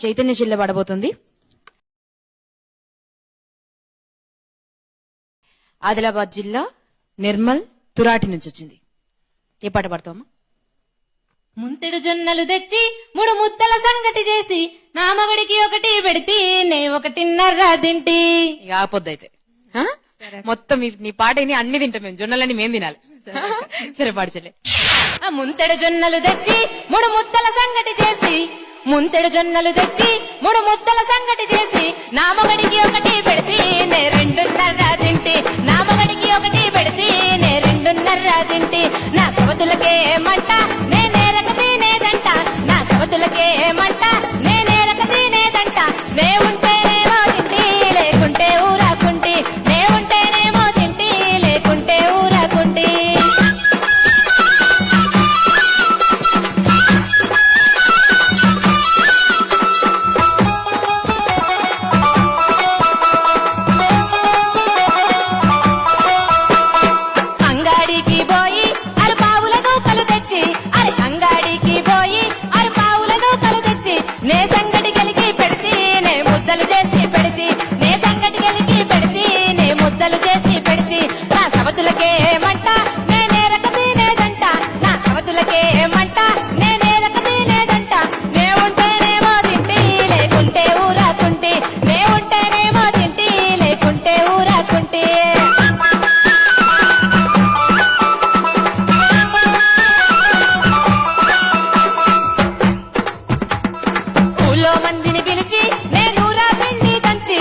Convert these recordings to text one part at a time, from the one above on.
చైతన్య శిల్ల పడబోతుంది. ఆదిలాబాద్ జిల్లా నిర్మల్ తురాటి నుంచి వచ్చింది. ఏ పాట పాడతామా? ముంతెడు జొన్నలు తెచ్చి 3 ముద్దల సంగటి చేసి నా మగడికి ఒకటి పెడితే నే 1.5 తింటి. ఇక ఆపొద్దైతే మొత్తం నీ పాట అన్ని తింటాం మేము, జొన్నలన్నీ మేము తినాలి. సరే పాడిచలే. ముంతెడు జొన్నలు తెచ్చి 3 ముద్దల సంగటి చేసి, ముంతెడు జొన్నలు తెచ్చి 3 ముద్దల సంగటి చేసి నా మగడికి ఒకటి పెడితే నే 2.5 తింటి. నా మగడికి ఒకటి పెడితే నే 2.5 తింటి. నా సవతులకే మంట నేనే రక తినేదంట, నా సవతులకే మంట నేనే రక తినేదంట. నే ఉంటేనేమో తింటి లేకుంటే ఊరాకుంటి, నే ఉంటేనేమో తింటి లేకుంటే ఊరాకుంటి. అంగాడికి పోయి అరపావుల నూకలు తెచ్చి, అరే అంగాడికి పోయి అరపావుల నూకలు తెచ్చి నే సంగటి కలిగి పెడితే నే ముద్దలు చేసి పెడితే, నే సంగటి కలిగి పెడితే నే ముద్దలు చేసి పెడితే. నా సవతులకే మంట నేనే రక తినేదంట, నా సవతులకే మంట నేనే రక తినేదంట. నే ఉంటేనేమో తింటి లేకుంటే ఊరాకుంటి, నే ఉంటేనేమో తింటి లేకుంటే ఊరాకుంటి. ఊళ్ళో మందిని పిలిచి నేనూరా పిండి దంచి,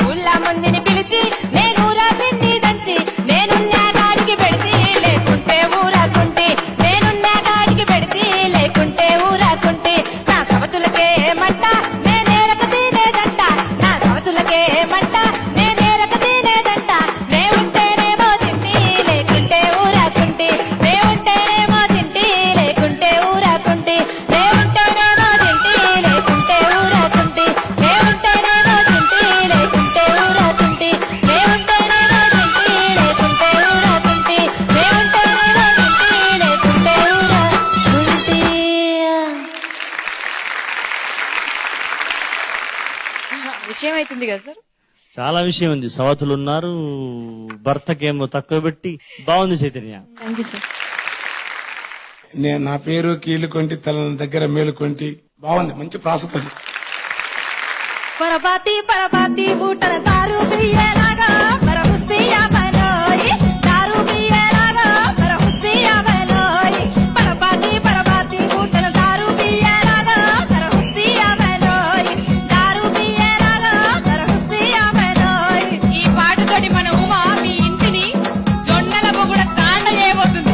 ఊళ్ళో మందిని పిలిచి నేనూరా పిండి దంచి నేనున్నా గాడికి పెడితే లేకుంటే ఊరాకుంటి, నేనున్నా గాడికి పెడితే లేకుంటే ఊరాకుంటి. నా సవతులకే మంట నేనే రక తినేదంట, నా సవతులకే మంట నేనే రక తినేదంట. నే ఉంటేనేమో తింటి లేకుంటే ఊరాకుంటి, నే ఉంటేనేమో తింటి లేకుంటే ఊరాకుంటి, నే ఉంటేనేమో తింటి లేకుంటే ఊరాకుంటి, నే ఉంటేనేమో తింటి లేకుంటే ఊరాకుంటి, నే ఉంటేనేమో తింటి లేకుంటే ఊరాకుంటి, నే ఉంటేనేమో తింటి లేకుంటే ఊరాకుంటి. విషయం అవుతుంది కదా సార్? చాలా విషయం ఉంది. సవతులు ఉన్నారు, భర్తకేమో తక్కువ పెట్టి. బాగుంది చైతన్య. Thank you sir. నా పేరు కీలుకొంటి, తల దగ్గర మేలుకొంటి. బాగుంది, మంచి ప్రాసతం. పరపాతి పరపాతి బూటల తారు బియ్యలాగా పరముస్తి